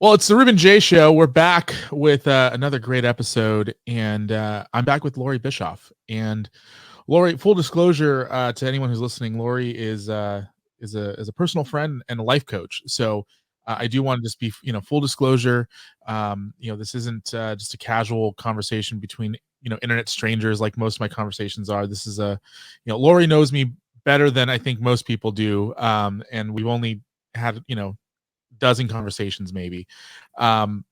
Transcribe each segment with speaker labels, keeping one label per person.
Speaker 1: Well, it's the Ruben J Show. We're back with another great episode, and I'm back with Loree Bischoff. And Loree, full disclosure to anyone who's listening, Loree is a personal friend and a life coach. So I do want to just be full disclosure. This isn't just a casual conversation between internet strangers like most of my conversations are. This is Loree knows me better than I think most people do, and we've only had dozen conversations maybe. Um,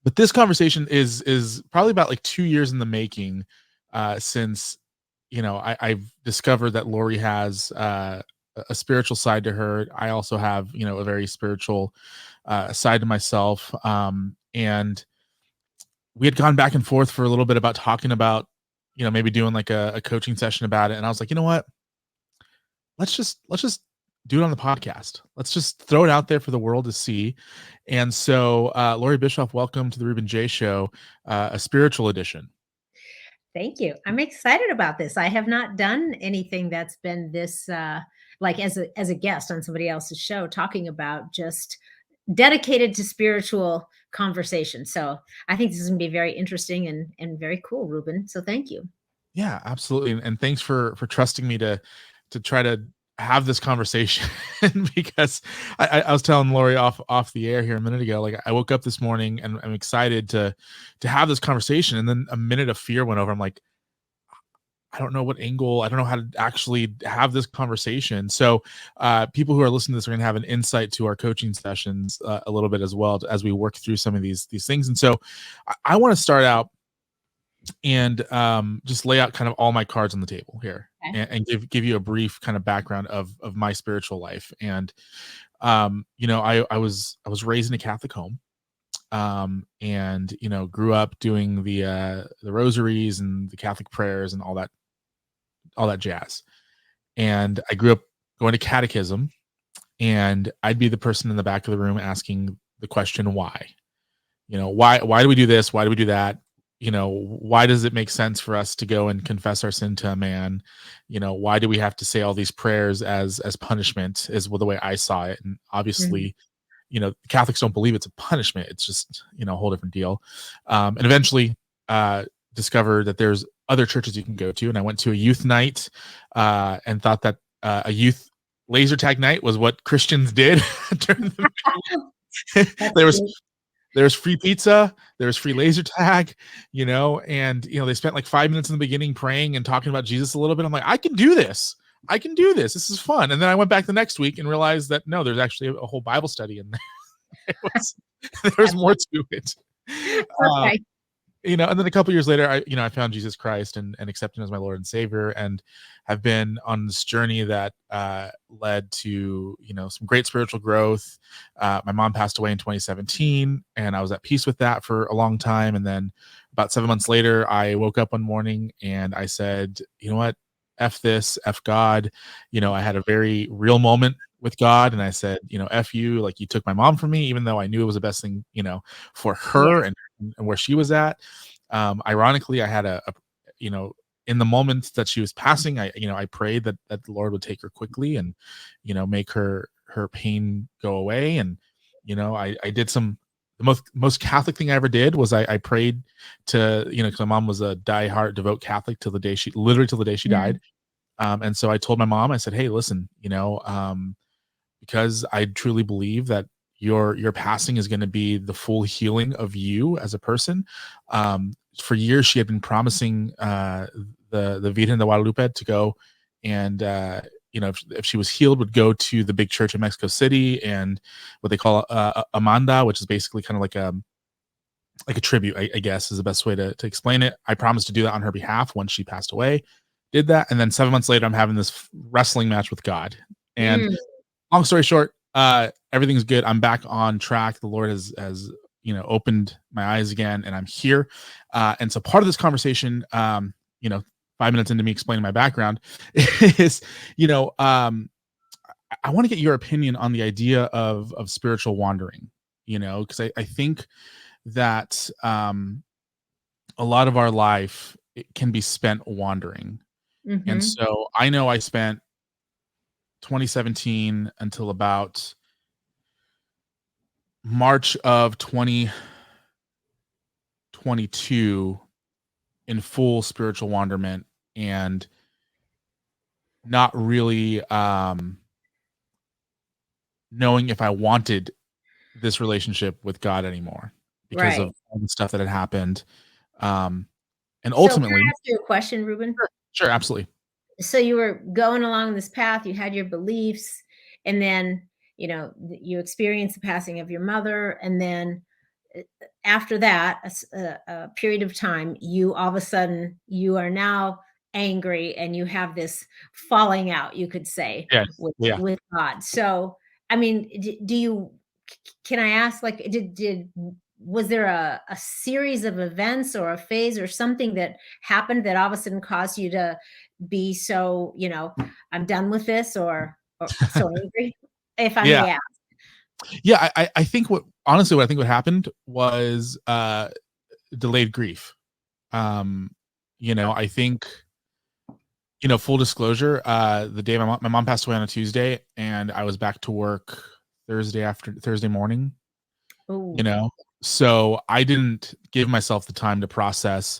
Speaker 1: but this conversation is probably about like 2 years in the making, since I've discovered that Loree has a spiritual side to her. I also have a very spiritual side to myself, and we had gone back and forth for a little bit about talking about maybe doing like a coaching session about it, and I was like, you know what, let's just do it on the podcast. Let's just throw it out there for the world to see. And so, Loree Bischoff, welcome to the Ruben J Show, a spiritual edition.
Speaker 2: Thank you. I'm excited about this. I have not done anything that's been this like as a guest on somebody else's show talking about just dedicated to spiritual conversation. So I think this is going to be very interesting and very cool, Ruben. So thank you.
Speaker 1: Yeah, absolutely. And thanks for trusting me to try to have this conversation because I was telling Loree off the air here a minute ago. Like, I woke up this morning and I'm excited to have this conversation, and then a minute of fear went over. I'm like, I don't know what angle, I don't know how to actually have this conversation. So people who are listening to this are going to have an insight to our coaching sessions a little bit as well as we work through some of these things. And so I want to start out and just lay out kind of all my cards on the table here,
Speaker 2: Okay.
Speaker 1: and give you a brief kind of background of my spiritual life. And I was raised in a Catholic home, and grew up doing the rosaries and the Catholic prayers and all that jazz. And I grew up going to catechism, and I'd be the person in the back of the room asking the question why. Why do we do this? Why do we do that? Why does it make sense for us to go and confess our sin to a man? Why do we have to say all these prayers as punishment, is the way I saw it. And obviously, Catholics don't believe it's a punishment. It's just, a whole different deal. And eventually discovered that there's other churches you can go to. And I went to a youth night and thought that a youth laser tag night was what Christians did during the there's free pizza, there's free laser tag, and they spent like 5 minutes in the beginning praying and talking about Jesus a little bit. I'm like, I can do this. This is fun. And then I went back the next week and realized that no, there's actually a whole Bible study in there. There's more to it.
Speaker 2: Okay.
Speaker 1: And then a couple years later, I found Jesus Christ and accepted him as my Lord and Savior, and have been on this journey that led to some great spiritual growth. My mom passed away in 2017, and I was at peace with that for a long time. And then about 7 months later, I woke up one morning and I said, you know what, F this, F God. I had a very real moment with God, and I said, F you, like, you took my mom from me, even though I knew it was the best thing, for her,
Speaker 2: Yeah.
Speaker 1: and where she was at. Ironically, I had in the moments that she was passing, I prayed that the Lord would take her quickly and, make her pain go away. And, I did the most Catholic thing I ever did was I prayed to, because my mom was a diehard devout Catholic till the day she died. And so I told my mom, I said, hey, listen, because I truly believe that your passing is going to be the full healing of you as a person. For years, she had been promising the Virgen de Guadalupe to go and if she was healed, would go to the big church in Mexico City, and what they call Amanda, which is basically kind of like a tribute, I guess is the best way to explain it. I promised to do that on her behalf once she passed away. Did that, and then 7 months later, I'm having this wrestling match with God. And long story short, everything's good. I'm back on track. The Lord has opened my eyes again, and I'm here. And so part of this conversation, 5 minutes into me explaining my background, is I want to get your opinion on the idea of spiritual wandering. Because I think that a lot of our life, it can be spent wandering. And so I know I spent 2017 until about March of 2022 in full spiritual wonderment and not really knowing if I wanted this relationship with God anymore because
Speaker 2: Right.
Speaker 1: of all the stuff that had happened. Um, and
Speaker 2: So can I
Speaker 1: ultimately,
Speaker 2: ask you a question, Ruben?
Speaker 1: sure, absolutely.
Speaker 2: So you were going along this path, you had your beliefs, and then, you experienced the passing of your mother, and then uh, after that, a period of time, you all of a sudden you are now angry and you have this falling out, you could say,
Speaker 1: Yes.
Speaker 2: with
Speaker 1: Yeah.
Speaker 2: with God. So, I mean, do you can I ask, like, did was there a series of events or a phase or something that happened that all of a sudden caused you to be so, I'm done with this, or so angry, if I
Speaker 1: Yeah.
Speaker 2: may ask?
Speaker 1: Yeah. I think what I think what happened was delayed grief. Um, I think, full disclosure, the day my mom passed away on a Tuesday and I was back to work Thursday morning, you
Speaker 2: Oh,
Speaker 1: know. So I didn't give myself the time to process.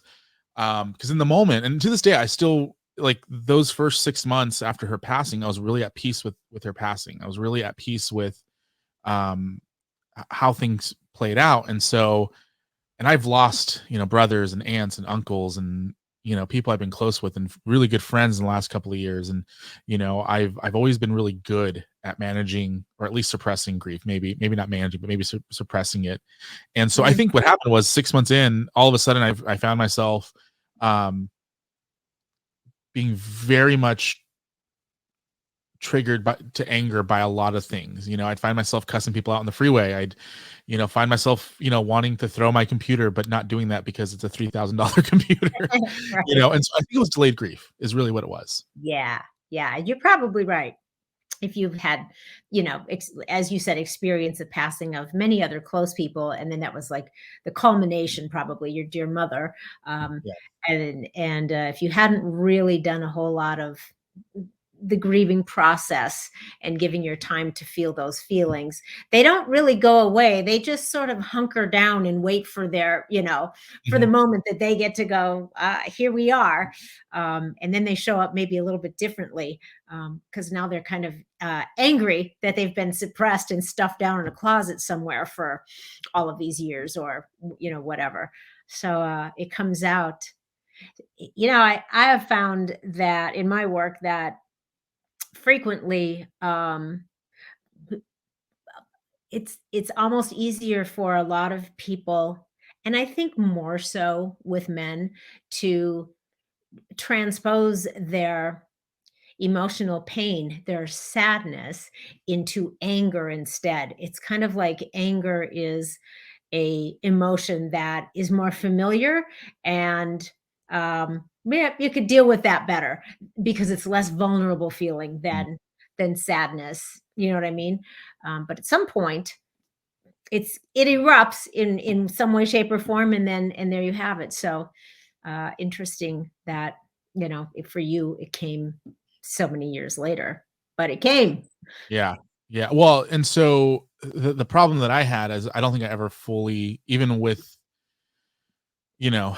Speaker 1: Because in the moment, and to this day, I still like those first 6 months after her passing, I was really at peace with her passing. I was really at peace with um how things played out. And so, and I've lost, brothers and aunts and uncles and people I've been close with and really good friends in the last couple of years. And I've always been really good at managing or at least suppressing grief. Maybe not managing, but maybe suppressing it. And so I
Speaker 2: mhm,
Speaker 1: think what happened was 6 months in, all of a sudden I found myself um being very much triggered to anger by a lot of things. I'd find myself cussing people out on the freeway. I'd, find myself, wanting to throw my computer, but not doing that because it's a $3,000 computer,
Speaker 2: right.
Speaker 1: and so I think it was delayed grief is really what it was.
Speaker 2: Yeah, yeah, you're probably right. If you've had, as you said, experience the passing of many other close people, and then that was like the culmination, probably your dear mother,
Speaker 1: Yeah.
Speaker 2: and if you hadn't really done a whole lot of the grieving process and giving your time to feel those feelings, they don't really go away. They just sort of hunker down and wait for their, for the
Speaker 1: Mhm.
Speaker 2: moment that they get to go, here we are. And then they show up maybe a little bit differently, because now they're kind of angry that they've been suppressed and stuffed down in a closet somewhere for all of these years, or, whatever. So it comes out. I have found that in my work that frequently, it's almost easier for a lot of people, and I think more so with men, to transpose their emotional pain, their sadness, into anger instead. It's kind of like anger is a emotion that is more familiar, and yeah, you could deal with that better because it's less vulnerable feeling
Speaker 1: Mm.
Speaker 2: than sadness. You know what I mean? But at some point, it erupts in some way, shape, or form, and there you have it. So interesting that, for you it came so many years later, but it came.
Speaker 1: Yeah. Yeah. Well, and so the problem that I had is I don't think I ever fully, even with, you know,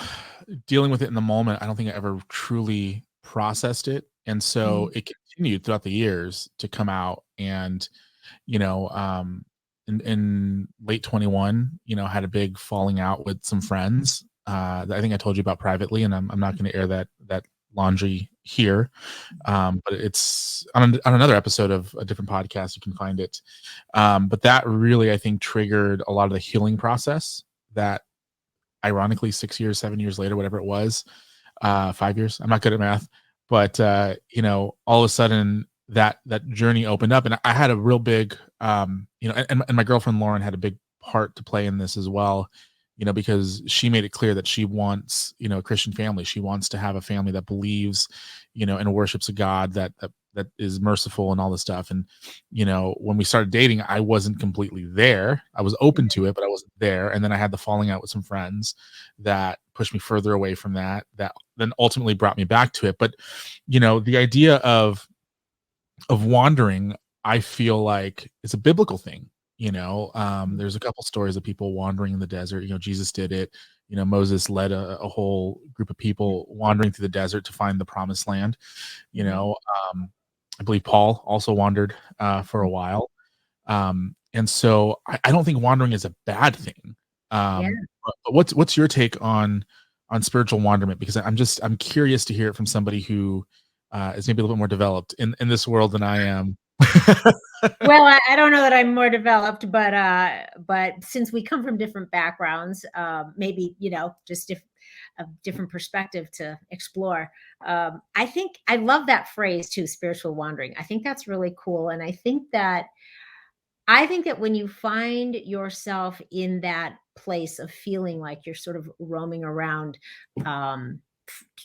Speaker 1: dealing with it in the moment, I don't think I ever truly processed it. And so
Speaker 2: Mhm.
Speaker 1: it continued throughout the years to come out. And, you know, in late 21, had a big falling out with some friends that I think I told you about privately, and I'm not going to air that laundry here. But it's on another episode of a different podcast. You can find it. But that really, I think, triggered a lot of the healing process that ironically 6 years, 7 years later, whatever it was, 5 years. I'm not good at math, but all of a sudden that journey opened up, and I had a real big, and my girlfriend Lauren had a big part to play in this as well. Because she made it clear that she wants, a Christian family. She wants to have a family that believes, and worships a God that is merciful and all this stuff. And when we started dating, I wasn't completely there. I was open to it, but I wasn't there. And then I had the falling out with some friends that pushed me further away from that then ultimately brought me back to it. But the idea of wandering, I feel like it's a biblical thing. There's a couple stories of people wandering in the desert. Jesus did it. Moses led a whole group of people wandering through the desert to find the promised land. I believe Paul also wandered for a while. And so I don't think wandering is a bad thing.
Speaker 2: Yeah.
Speaker 1: But what's your take on spiritual wanderment? Because I'm curious to hear it from somebody who is maybe a little bit more developed in this world than I am.
Speaker 2: Well, I don't know that I'm more developed, but since we come from different backgrounds, maybe just a different perspective to explore. I think I love that phrase too, spiritual wandering. I think that's really cool, and I think that when you find yourself in that place of feeling like you're sort of roaming around,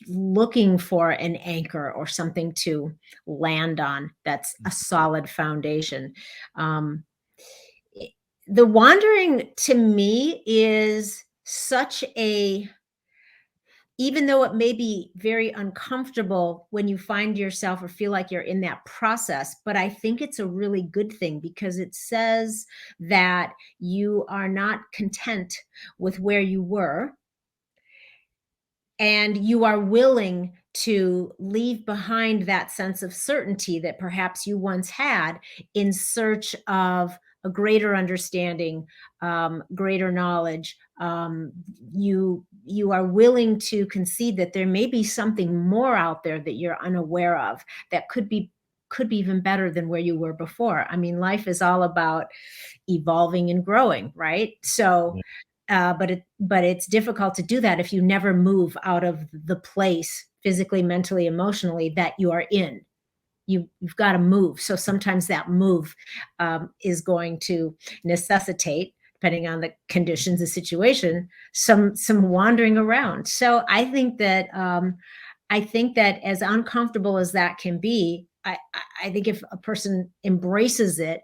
Speaker 2: looking for an anchor or something to land on that's a solid foundation. Um, the wandering to me is such a, even though it may be very uncomfortable when you find yourself or feel like you're in that process, but I think it's a really good thing because it says that you are not content with where you were and you are willing to leave behind that sense of certainty that perhaps you once had in search of a greater understanding, greater knowledge. You are willing to concede that there may be something more out there that you're unaware of that could be even better than where you were before. I mean, life is all about evolving and growing, right? So but it's difficult to do that if you never move out of the place physically, mentally, emotionally that you are in. You've got to move. So sometimes that move is going to necessitate, depending on the conditions, the situation, some wandering around. So I think that as uncomfortable as that can be, I think if a person embraces it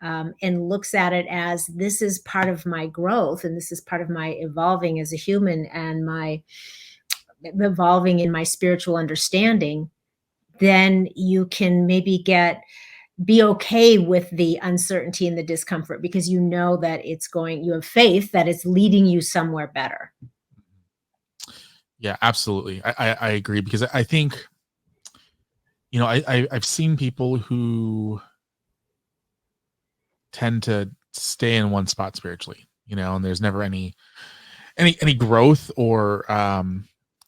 Speaker 2: and looks at it as this is part of my growth and this is part of my evolving as a human and my evolving in my spiritual understanding, then you can maybe be okay with the uncertainty and the discomfort because you know that you have faith that it's leading you somewhere better.
Speaker 1: Yeah, absolutely. I agree because I think, I've seen people who tend to stay in one spot spiritually, and there's never any growth or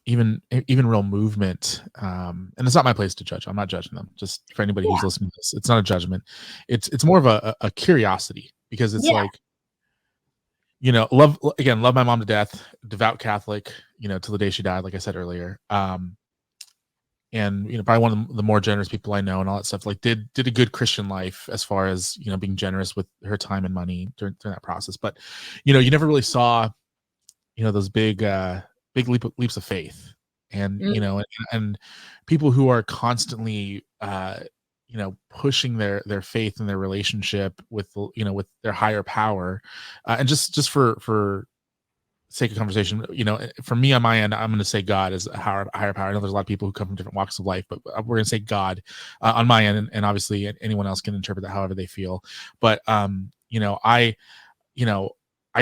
Speaker 1: even real movement. And it's not my place to judge. I'm not judging them. Just for anybody who's listening to this, it's not a judgment. It's more of a curiosity because it's like, love my mom to death, devout Catholic, till the day she died, like I said earlier. And probably one of the more generous people I know and all that stuff, like did a good Christian life as far as being generous with her time and money during that process. But you never really saw those big leaps of faith, and and people who are constantly pushing their faith and their relationship with with their higher power, and just for sake of conversation, for me on my end, I'm going to say God is a higher power. I know there's a lot of people who come from different walks of life, but we're going to say God on my end, and obviously anyone else can interpret that however they feel. But I've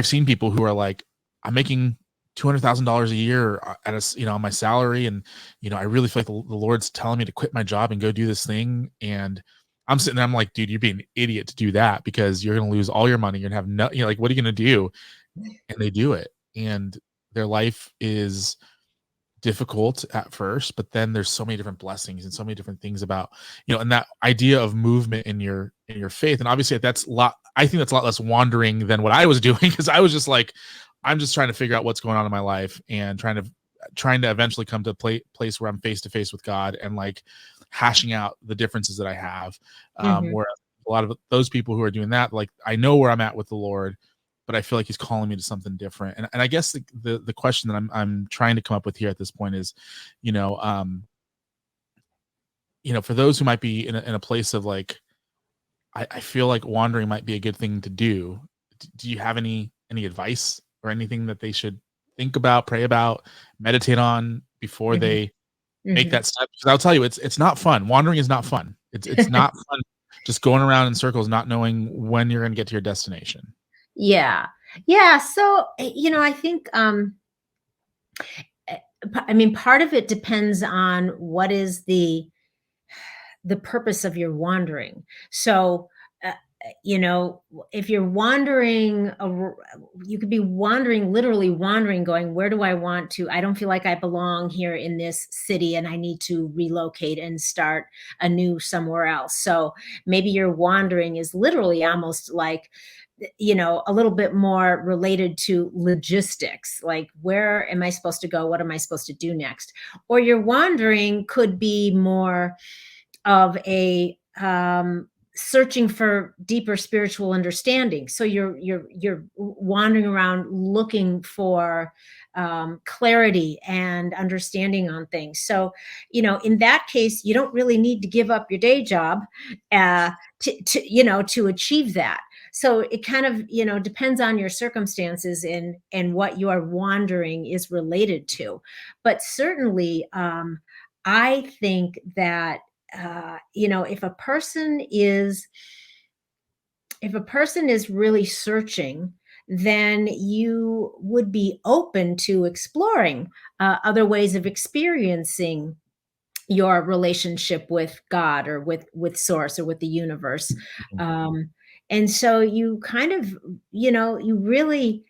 Speaker 1: seen people who are like, I'm making $200,000 a year at on my salary, and I really feel like the Lord's telling me to quit my job and go do this thing, and I'm sitting there, I'm like, dude, you're being an idiot to do that because you're going to lose all your money. You're going to have no, like, what are you going to do? And they do it, and their life is difficult at first, but then there's so many different blessings and so many different things about and that idea of movement in your faith. And obviously I think that's a lot less wandering than what I was doing, because I was just like, I'm just trying to figure out what's going on in my life and trying to eventually come to a place where I'm face to face with God and like hashing out the differences that I have. Where a lot of those people who are doing that, like, I know where I'm at with the Lord, but I feel like he's calling me to something different. And I guess the question that I'm trying to come up with here at this point is, for those who might be in a place of like, I feel like wandering might be a good thing to do. Do you have any advice or anything that they should think about, pray about, meditate on before they make that step? Because I'll tell you, it's not fun. Wandering is not fun. It's not fun just going around in circles, not knowing when you're going to get to your destination.
Speaker 2: Yeah. Yeah. So, I think, I mean, part of it depends on what is the purpose of your wandering. So, if you're wandering, you could be wandering, literally wandering, going, where do I want to? I don't feel like I belong here in this city and I need to relocate and start anew somewhere else. So maybe your wandering is literally almost like, a little bit more related to logistics, like where am I supposed to go? What am I supposed to do next? Or your wandering could be more of a searching for deeper spiritual understanding. So you're wandering around looking for clarity and understanding on things. So in that case, you don't really need to give up your day job uh, to achieve that. So it kind of depends on your circumstances and what your wandering is related to. But certainly, I think that if a person is really searching, then you would be open to exploring other ways of experiencing your relationship with God or with source or with the universe. um, and so you kind of you really,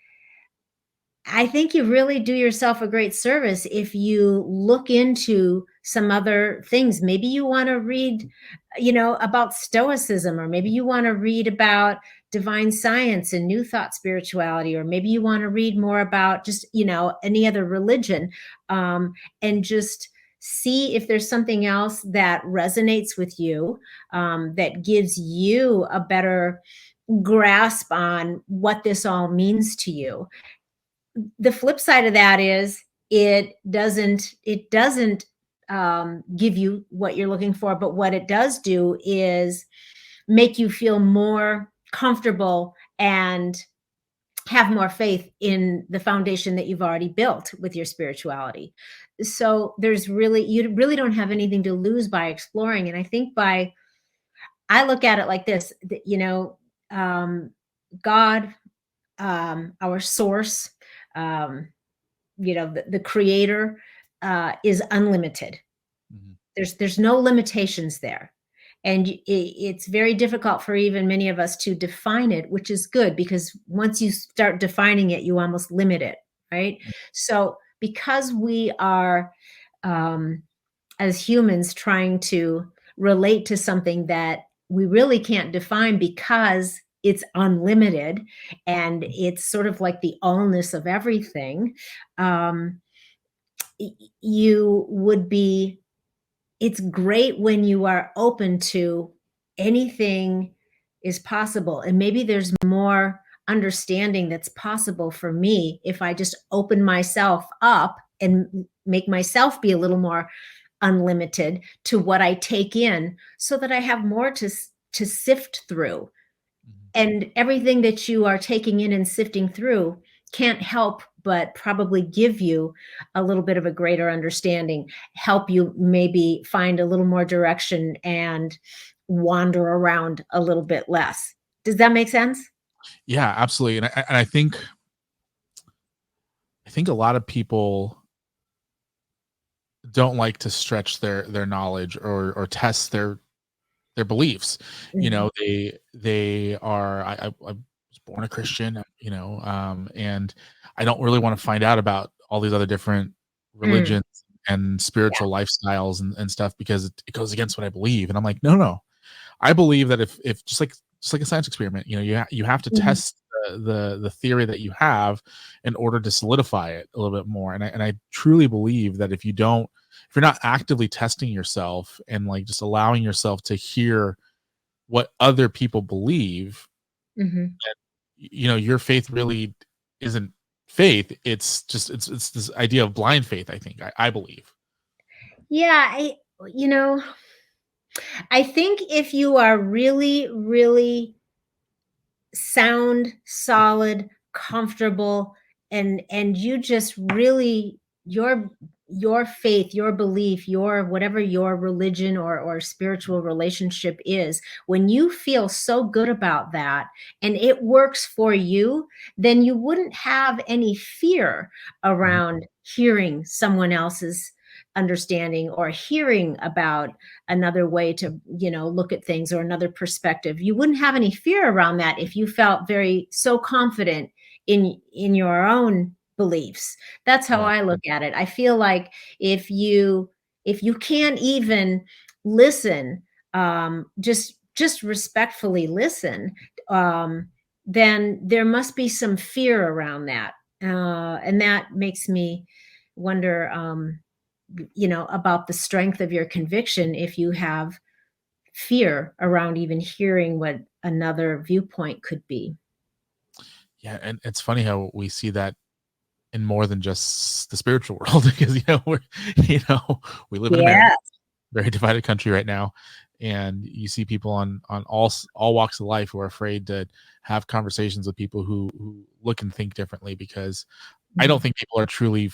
Speaker 2: I think you really do yourself a great service if you look into some other things. Maybe you want to read, about Stoicism, or maybe you want to read about divine science and New Thought spirituality, or maybe you want to read more about just, any other religion, and just see if there's something else that resonates with you, that gives you a better grasp on what this all means to you. The flip side of that is it doesn't give you what you're looking for, but what it does do is make you feel more comfortable and have more faith in the foundation that you've already built with your spirituality. So you really don't have anything to lose by exploring. And I think I look at it like this, um, God, our source, um, the creator, is unlimited.
Speaker 1: Mhm.
Speaker 2: There's no limitations there. And it's very difficult for even many of us to define it, which is good, because once you start defining it, you almost limit it, right? So because we are, um, as humans, trying to relate to something that we really can't define because it's unlimited and it's sort of like the allness of everything, um, you would be it's great when you are open to anything is possible. And maybe there's more understanding that's possible for me if I just open myself up and make myself be a little more unlimited to what I take in, so that I have more to sift through.
Speaker 1: Mhm.
Speaker 2: And everything that you are taking in and sifting through can't help but probably give you a little bit of a greater understanding, help you maybe find a little more direction and wander around a little bit less. Does that make sense?
Speaker 1: Yeah, absolutely. And I think a lot of people don't like to stretch their knowledge or test their beliefs.
Speaker 2: Mhm.
Speaker 1: They are I was born a Christian, and I don't really want to find out about all these other different
Speaker 2: Mm,
Speaker 1: religions and
Speaker 2: yeah.
Speaker 1: spiritual lifestyles and stuff, because it goes against what I believe. And I'm like, no, no. I believe that if just like a science experiment, you have to
Speaker 2: Mhm,
Speaker 1: test the theory that you have in order to solidify it a little bit more. And I truly believe that if you're not actively testing yourself and like just allowing yourself to hear what other people believe,
Speaker 2: mhm.
Speaker 1: your faith really isn't faith. It's this idea of blind faith, I think. I believe.
Speaker 2: Yeah, you know, I think if you are really, really sound, solid, comfortable, and you just really your faith, your belief, your whatever your religion or spiritual relationship is, when you feel so good about that and it works for you, then you wouldn't have any fear
Speaker 1: Mhm.
Speaker 2: around hearing someone else's understanding or hearing about another way to, look at things or another perspective. You wouldn't have any fear around that if you felt very so confident in your own beliefs. That's how
Speaker 1: Yeah.
Speaker 2: I look at it. I feel like if you can't even listen, just respectfully listen, um, then there must be some fear around that, and that makes me wonder, about the strength of your conviction if you have fear around even hearing what another viewpoint could be.
Speaker 1: Yeah, and it's funny how we see that in more than just the spiritual world because you know we live in America,
Speaker 2: Yeah.
Speaker 1: very divided country right now, and you see people on all walks of life who are afraid to have conversations with people who look and think differently because I don't
Speaker 2: Mhm.
Speaker 1: think people are truly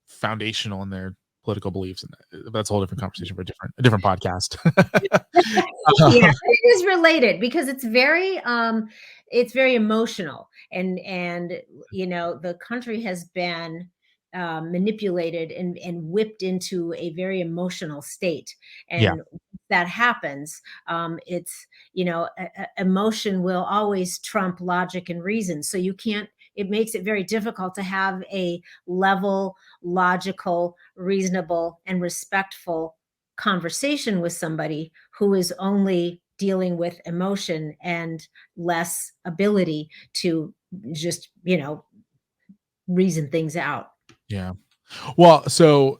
Speaker 1: foundational in their political beliefs, and that's a whole different conversation for a different podcast.
Speaker 2: Yeah,
Speaker 1: Um,
Speaker 2: it is related because it's very emotional, and the country has been manipulated and whipped into a very emotional state,
Speaker 1: yeah,
Speaker 2: and that happens. It's emotion will always trump logic and reason, so you can't. It makes it very difficult to have a level, logical, reasonable, and respectful conversation with somebody who is only dealing with emotion and less ability to just, reason things out.
Speaker 1: yeah. Well, so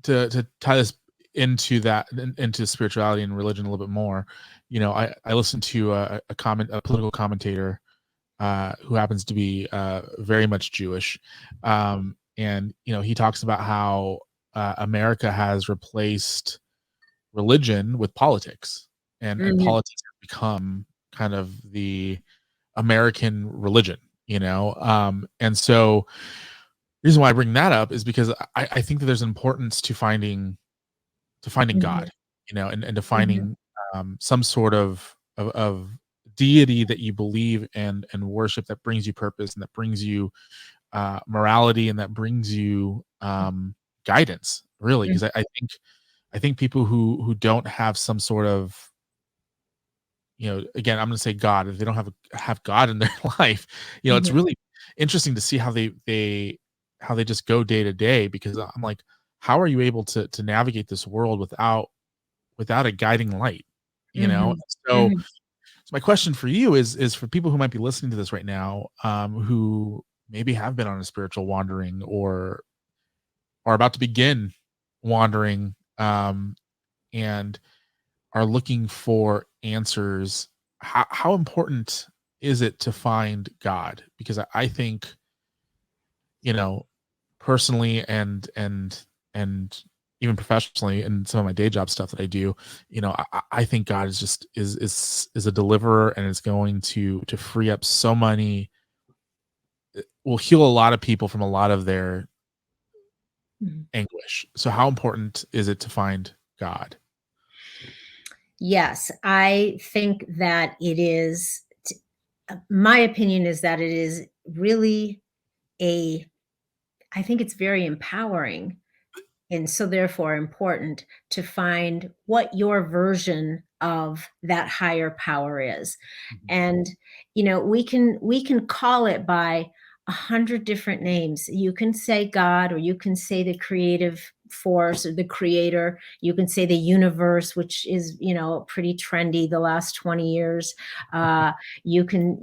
Speaker 1: to tie this into spirituality and religion a little bit more, I listened to a political commentator who happens to be very much Jewish, and he talks about how America has replaced religion with politics, and
Speaker 2: Mhm,
Speaker 1: politics has become kind of the American religion, and so the reason why I bring that up is because I think that there's importance to finding
Speaker 2: mhm,
Speaker 1: God, and to
Speaker 2: mhm,
Speaker 1: finding some sort of deity that you believe and worship that brings you purpose and that brings you morality and that brings you guidance, really.
Speaker 2: mhm,
Speaker 1: Because I think people who don't have some sort of again, I'm going to say God. If they don't have God in their life, it's
Speaker 2: mhm,
Speaker 1: really interesting to see how they just go day to day. Because I'm like, how are you able to navigate this world without a guiding light? You know.
Speaker 2: mhm,
Speaker 1: So,
Speaker 2: mhm,
Speaker 1: so my question for you is for people who might be listening to this right now, who maybe have been on a spiritual wandering or are about to begin wandering, and are looking for answers, how important is it to find God? Because I think, you know, personally and even professionally and some of my day job stuff that I do, I think God is just is a deliverer and is going to free up so many will heal a lot of people from a lot of their
Speaker 2: mhm.
Speaker 1: anguish. So how important is it to find God?
Speaker 2: Yes, I think that it is. My opinion is that it is really a. I think it's very empowering and so therefore important to find what your version of that higher power is.
Speaker 1: Mhm.
Speaker 2: And we can call it by 100 different names. You can say God, or you can say the creative force or the creator. You can say the universe, which is pretty trendy the last 20 years. uh you can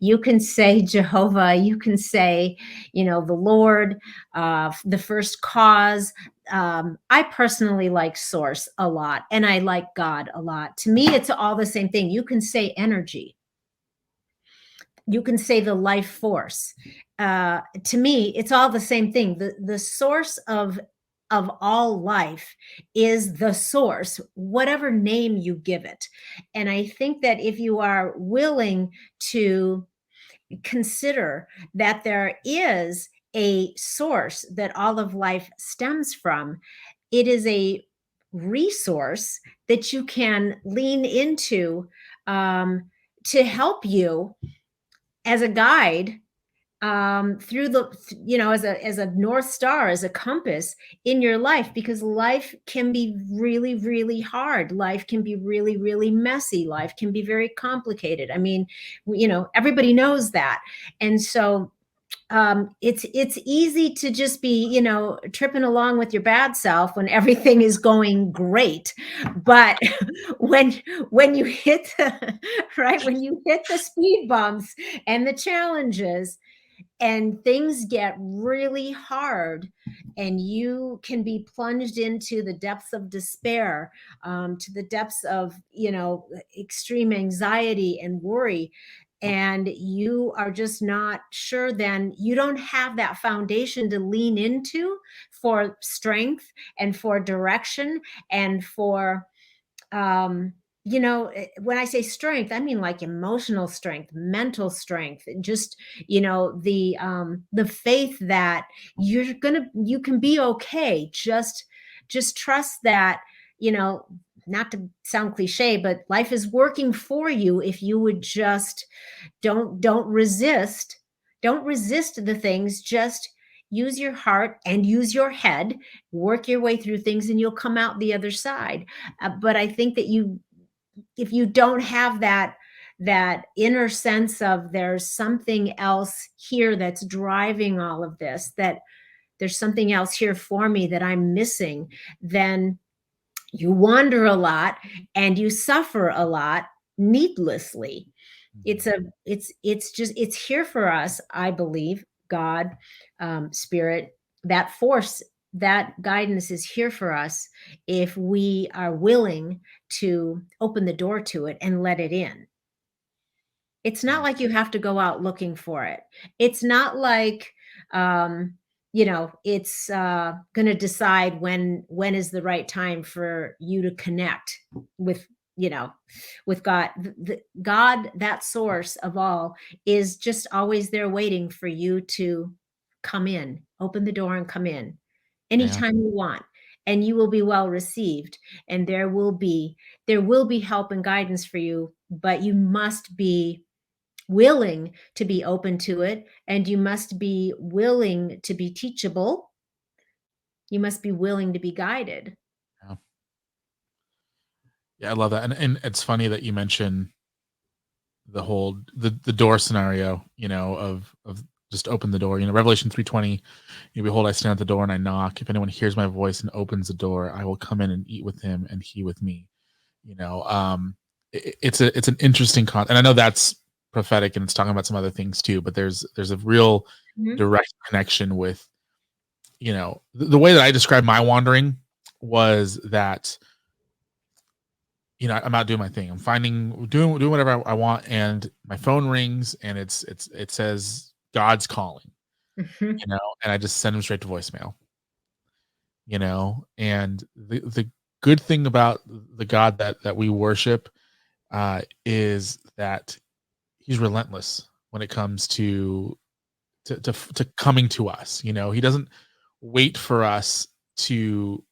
Speaker 2: you can say Jehovah. You can say the Lord, the first cause. I personally like source a lot, and I like God a lot. To me, it's all the same thing. You can say energy, you can say the life force. To me, it's all the same thing. The source of all life is the source, whatever name you give it. And I think that if you are willing to consider that there is a source that all of life stems from. It is a resource that you can lean into, to help you as a guide, through the, as a north star, as a compass in your life, because life can be really, really hard. Life can be really, really messy. Life can be very complicated. I mean, everybody knows that. And so, it's easy to just be, tripping along with your bad self when everything is going great. But when when you hit the right, when you hit the speed bumps and the challenges, and things get really hard, and you can be plunged into the depths of despair, to the depths of, extreme anxiety and worry, and you are just not sure, then you don't have that foundation to lean into for strength and for direction and for, when I say strength, I mean like emotional strength, mental strength, and just, the faith that you can be okay. Just trust that, not to sound cliche, but life is working for you if you would just don't resist. Don't resist the things. Just use your heart and use your head, work your way through things, and you'll come out the other side. But I think that if you don't have that inner sense of there's something else here that's driving all of this, that there's something else here for me that I'm missing, then you wander a lot and you suffer a lot needlessly. It's here for us, I believe. God, spirit, that force, that guidance is here for us if we are willing to open the door to it and let it in. It's not like you have to go out looking for it. It's not like, it's going to decide when is the right time for you to connect with, with God. God, that source of all, is just always there waiting for you to come in, open the door and come in
Speaker 1: Yeah.
Speaker 2: anytime you want, and you will be well received, and there will be help and guidance for you, but you must be willing to be open to it, and you must be willing to be teachable. You must be willing to be guided.
Speaker 1: Yeah. Yeah, I love that. And it's funny that you mention the door scenario, of just open the door. Revelation 3:20, behold, I stand at the door and I knock. If anyone hears my voice and opens the door, I will come in and eat with him and he with me. You know, it's an interesting and I know that's prophetic and it's talking about some other things too, but there's a real
Speaker 2: Mhm.
Speaker 1: direct connection with, the way that I described my wandering was that, I'm out doing my thing. I'm doing whatever I want, and my phone rings, and it says God's calling,
Speaker 2: Mhm.
Speaker 1: and I just send him straight to voicemail, and the good thing about the God that we worship, is that he's relentless when it comes to coming to us. He doesn't wait for us to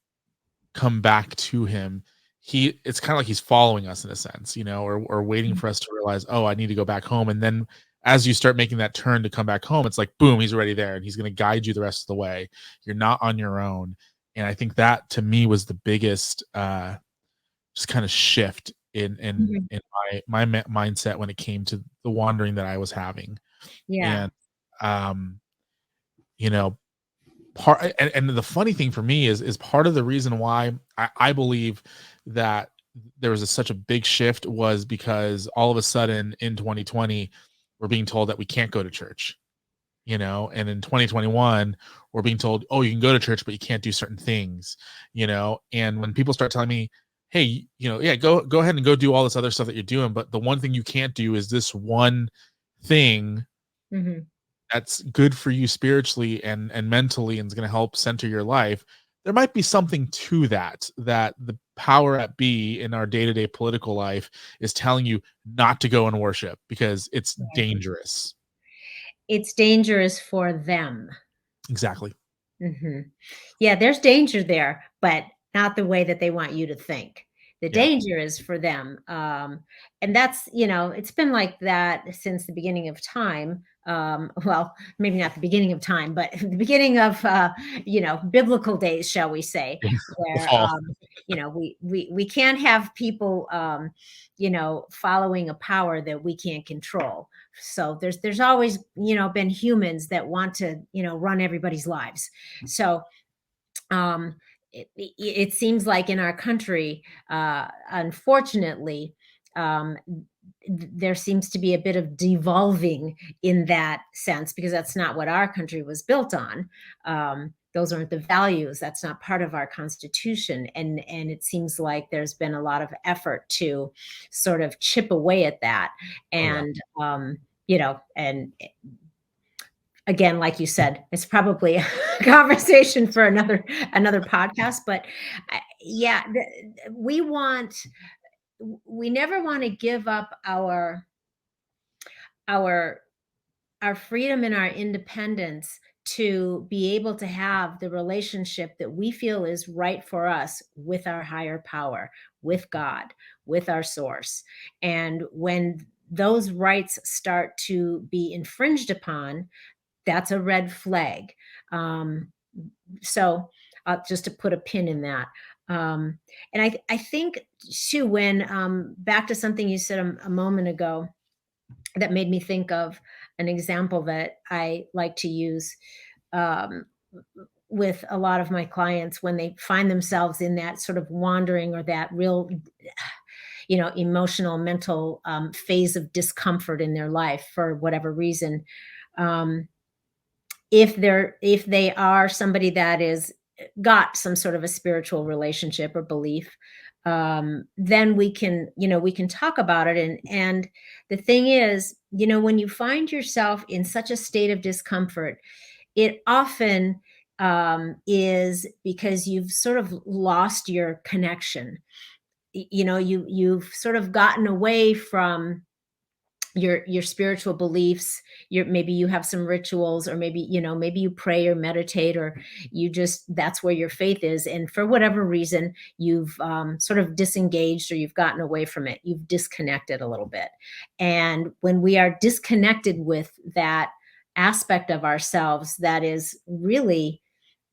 Speaker 1: come back to him. It's kind of like he's following us in a sense, or waiting for us to realize, oh, I need to go back home. And then as you start making that turn to come back home, it's like, boom, he's already there and he's going to guide you the rest of the way. You're not on your own. And I think that to me was the biggest, just kind of shift
Speaker 2: Mhm.
Speaker 1: in my mindset when it came to the wandering that I was having.
Speaker 2: Yeah.
Speaker 1: And, um, you know, and the funny thing for me is part of the reason why I believe that there was such a big shift was because all of a sudden in 2020 we're being told that we can't go to church, and in 2021 we're being told, oh, you can go to church but you can't do certain things, and when people start telling me, hey, yeah, go ahead and go do all this other stuff that you're doing, but the one thing you can't do is this one thing
Speaker 2: Mhm.
Speaker 1: that's good for you spiritually and mentally and is going to help center your life. There might be something to that the power at B in our day-to-day political life is telling you not to go and worship because it's
Speaker 2: Right.
Speaker 1: dangerous.
Speaker 2: It's dangerous for them.
Speaker 1: Exactly.
Speaker 2: Hmm. Yeah, there's danger there, but not the way that they want you to think. The
Speaker 1: Yeah.
Speaker 2: danger is for them. And that's, it's been like that since the beginning of time. Well, maybe not the beginning of time, but the beginning of, biblical days, shall we say,
Speaker 1: The
Speaker 2: where,
Speaker 1: fall.
Speaker 2: we can't have people, following a power that we can't control. So there's always, been humans that want to, run everybody's lives. So um, it seems like in our country, unfortunately, there seems to be a bit of devolving in that sense because that's not what our country was built on. Those aren't the values. That's not part of our constitution, and it seems like there's been a lot of effort to sort of chip away at that,
Speaker 1: Oh yeah.
Speaker 2: and and again, like you said, it's probably a conversation for another podcast. But yeah, we never want to give up our our freedom and our independence to be able to have the relationship that we feel is right for us with our higher power, with God, with our source. And when those rights start to be infringed upon, that's a red flag. Um, so just to put a pin in that. And I think too, when back to something you said a moment ago that made me think of an example that I like to use um, with a lot of my clients when they find themselves in that sort of wandering or that real emotional mental phase of discomfort in their life for whatever reason. um, if they are somebody that is got some sort of a spiritual relationship or belief, then we can talk about it. And the thing is, when you find yourself in such a state of discomfort, it often is because you've sort of lost your connection. You've sort of gotten away from your spiritual beliefs. Maybe you have some rituals, or maybe you pray or meditate, or you just that's where your faith is, and for whatever reason you've sort of disengaged, or you've gotten away from it, you've disconnected a little bit. And when we are disconnected with that aspect of ourselves that is really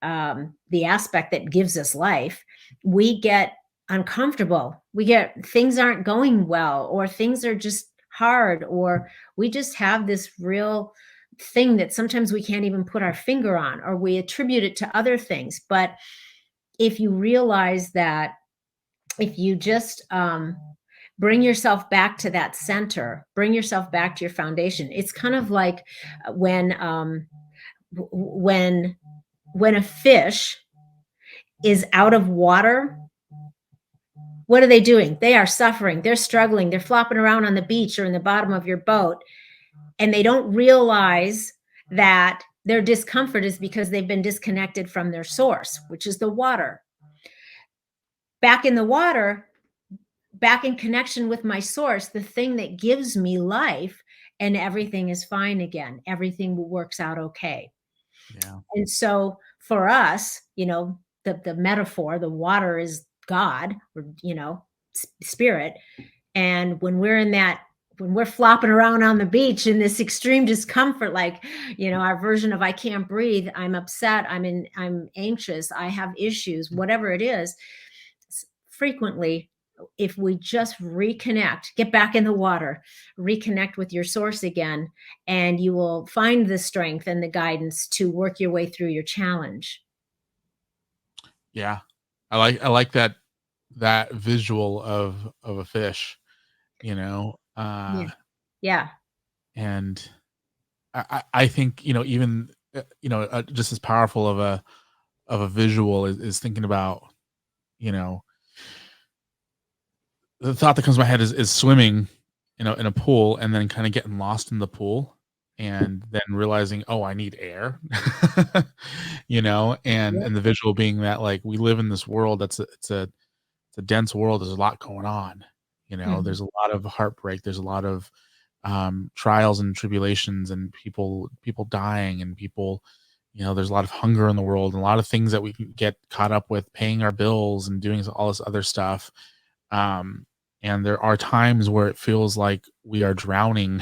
Speaker 2: the aspect that gives us life, we get uncomfortable. We get things aren't going well, or things are just hard, or we just have this real thing that sometimes we can't even put our finger on, or we attribute it to other things. But if you realize that, if you just bring yourself back to that center, bring yourself back to your foundation, it's kind of like when when when a fish is out of water, what are they doing? They are suffering. They're struggling. They're flopping around on the beach or in the bottom of your boat. And they don't realize that their discomfort is because they've been disconnected from their source, which is the water. Back in the water, back in connection with my source, the thing that gives me life, and everything is fine again. Everything works out okay.
Speaker 1: Yeah.
Speaker 2: And so for us, the metaphor, the water is God, or, spirit. And when we're flopping around on the beach in this extreme discomfort, like, our version of I can't breathe, I'm upset, I'm anxious, I have issues, whatever it is, frequently, if we just reconnect, get back in the water, reconnect with your source again, and you will find the strength and the guidance to work your way through your challenge.
Speaker 1: Yeah. I like that visual of a fish, you know.
Speaker 2: Yeah. Yeah.
Speaker 1: And I think, even just as powerful of a visual is thinking about, you know, the thought that comes to my head is swimming, in a pool, and then kind of getting lost in the pool, and then realizing, oh, I need air. And
Speaker 2: Yep.
Speaker 1: the visual being that, like, we live in this world it's a dense world. There's a lot going on.
Speaker 2: Mhm.
Speaker 1: There's a lot of heartbreak. There's a lot of trials and tribulations, and people dying, and people there's a lot of hunger in the world and a lot of things that we can get caught up with, paying our bills and doing all this other stuff. Um, and there are times where it feels like we are drowning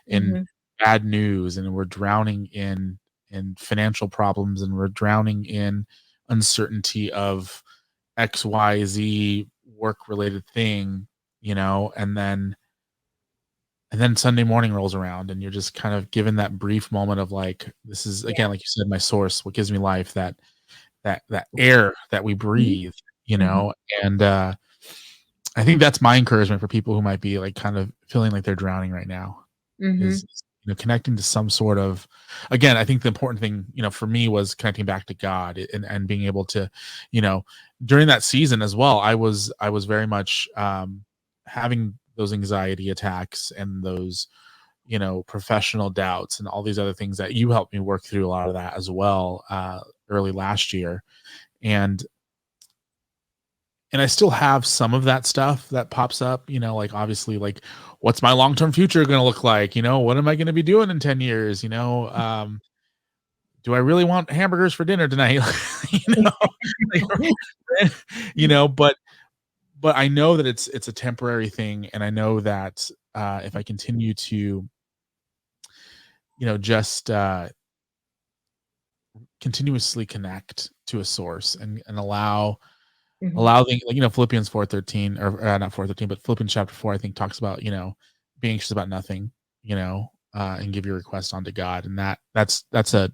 Speaker 1: in
Speaker 2: Mhm.
Speaker 1: bad news, and we're drowning in financial problems, and we're drowning in uncertainty of XYZ work related thing, and then Sunday morning rolls around, and you're just kind of given that brief moment of like, this is,
Speaker 2: Yeah.
Speaker 1: again, like you said, my source, what gives me life, that air that we
Speaker 2: Mhm.
Speaker 1: breathe,
Speaker 2: Mhm.
Speaker 1: and I think that's my encouragement for people who might be like kind of feeling like they're drowning right now, is
Speaker 2: Mhm.
Speaker 1: connecting to some sort of, again, I think the important thing, for me, was connecting back to God, and being able to, you know during that season as well, I was very much having those anxiety attacks and those, professional doubts and all these other things that you helped me work through a lot of that as well, early last year. And I still have some of that stuff that pops up, like, obviously, like, what's my long-term future going to look like? What am I going to be doing in 10 years? Do I really want hamburgers for dinner tonight? you know, like, but I know that it's a temporary thing. And I know that, if I continue to, just, continuously connect to a source, and
Speaker 2: Mhm.
Speaker 1: allow the, like, Philippians 4:13, or not 4:13, but Philippians chapter 4, I think, talks about, being anxious about nothing, and give your request unto God. And that's a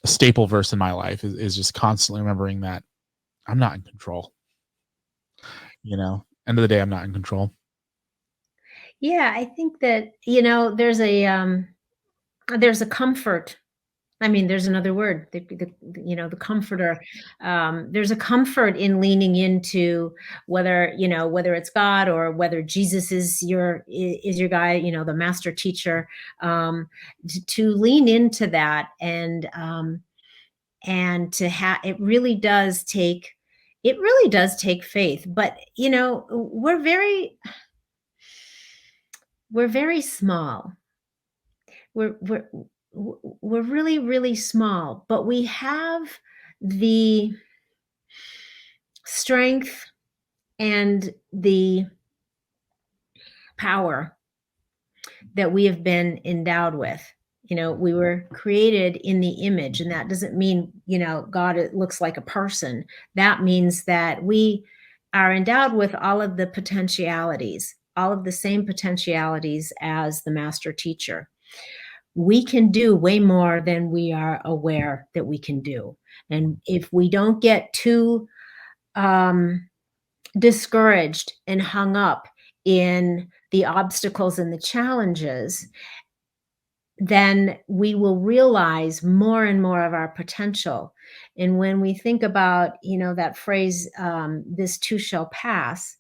Speaker 1: staple verse in my life, is just constantly remembering that I'm not in control. End of the day, I'm not in control.
Speaker 2: Yeah, I think that, there's a comfort. I mean, there's another word, the comforter. There's a comfort in leaning into whether it's God or whether Jesus is your guy, the master teacher. To lean into that, and to have it really does take faith. But we're very small. We're really, really small, but we have the strength and the power that we have been endowed with. We were created in the image, and that doesn't mean, God, it looks like a person. That means that we are endowed with all of the potentialities, all of the same potentialities as the master teacher. We can do way more than we are aware that we can do. And if we don't get too um, discouraged and hung up in the obstacles and the challenges, then we will realize more and more of our potential. And when we think about, that phrase, this too shall pass,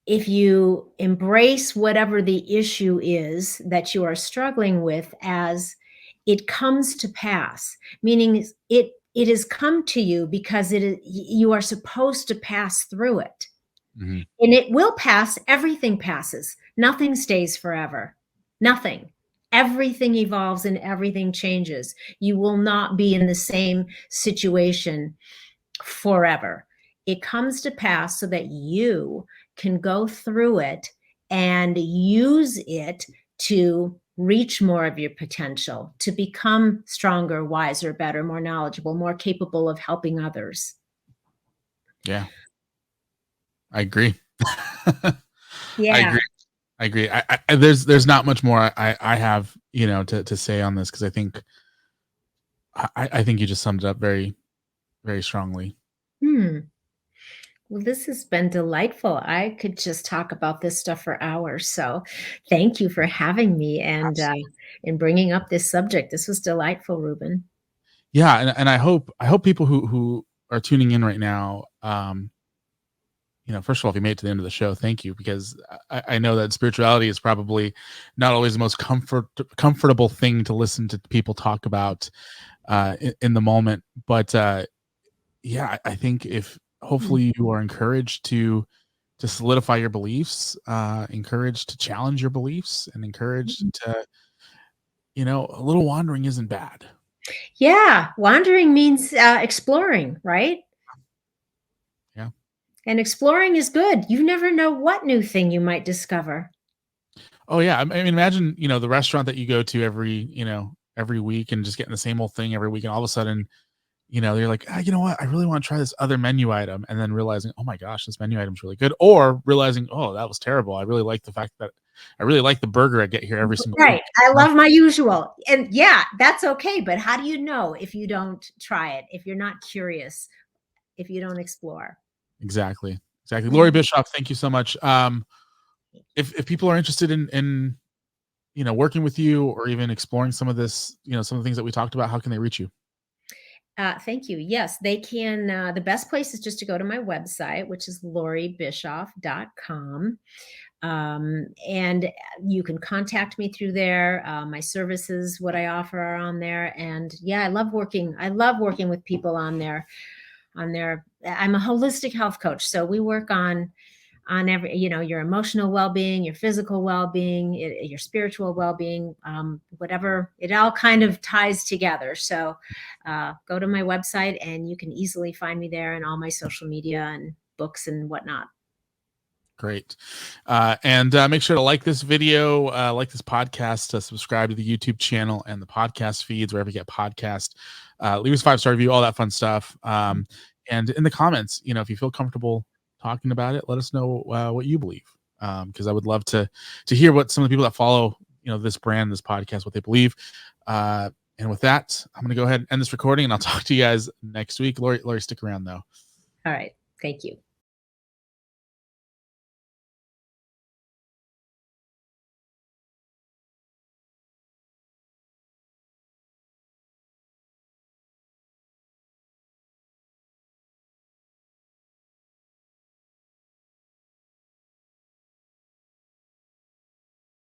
Speaker 2: if you embrace whatever the issue is that you are struggling with as it comes to pass, meaning it has come to you because you are supposed to pass through it.
Speaker 1: Mhm.
Speaker 2: And it will pass. Everything passes. Nothing stays forever. Nothing. Everything evolves and everything changes. You will not be in the same situation forever. It comes to pass so that you can go through it and use it to reach more of your potential, to become stronger, wiser, better, more knowledgeable, more capable of helping others.
Speaker 1: Yeah, I agree. I
Speaker 2: Yeah.
Speaker 1: agree. I agree. There's not much more I have, to say on this, because I think you just summed it up very, very strongly.
Speaker 2: Hmm. Well, this has been delightful. I could just talk about this stuff for hours. So, thank you for having me and bringing up this subject. This was delightful, Ruben.
Speaker 1: Yeah, and I hope people who are tuning in right now, first of all, if you made it to the end of the show, thank you, because I know that spirituality is probably not always the most comfortable thing to listen to people talk about, in the moment. But yeah, I think, if
Speaker 2: Mm.
Speaker 1: hopefully you are encouraged to solidify your beliefs, encouraged to challenge your beliefs, and encouraged
Speaker 2: Mhm.
Speaker 1: to, a little wandering isn't bad.
Speaker 2: Yeah, wandering means exploring, right?
Speaker 1: Yeah.
Speaker 2: And exploring is good. You never know what new thing you might discover.
Speaker 1: Oh yeah. I mean, imagine, the restaurant that you go to every week and just getting the same old thing every week. And all of a sudden, you're like, you know what? I really want to try this other menu item. And then realizing, oh my gosh, this menu item is really good. Or realizing, oh, that was terrible. I really like the fact that I really like the burger I get here every single
Speaker 2: Right.
Speaker 1: week.
Speaker 2: I love my usual. And yeah, that's okay. But how do you know if you don't try it, if you're not curious, if you don't explore?
Speaker 1: Exactly. Exactly. Loree
Speaker 2: Mhm.
Speaker 1: Bischoff, thank you so much. If people are interested in working with you or even exploring some of this, some of the things that we talked about, how can they reach you?
Speaker 2: Thank you. Yes, they can. The best place is just to go to my website, which is loreebischoff.com. And you can contact me through there. My services, what I offer, are on there. And yeah, I love working. I love working with people on there. I'm a holistic health coach, so we work on every, your emotional well-being, your physical well-being, your spiritual well-being, whatever. It all kind of ties together. So go to my website and you can easily find me there, and all my social media and books and whatnot.
Speaker 1: Great. And make sure to like this video, like this podcast, subscribe to the YouTube channel and the podcast feeds, wherever you get podcast. Leave us a 5-star review, all that fun stuff. And in the comments, if you feel comfortable talking about it, let us know what you believe. Because I would love to hear what some of the people that follow, this brand, this podcast, what they believe. And with that, I'm going to go ahead and end this recording, and I'll talk to you guys next week. Loree, stick around though.
Speaker 2: All right. Thank you.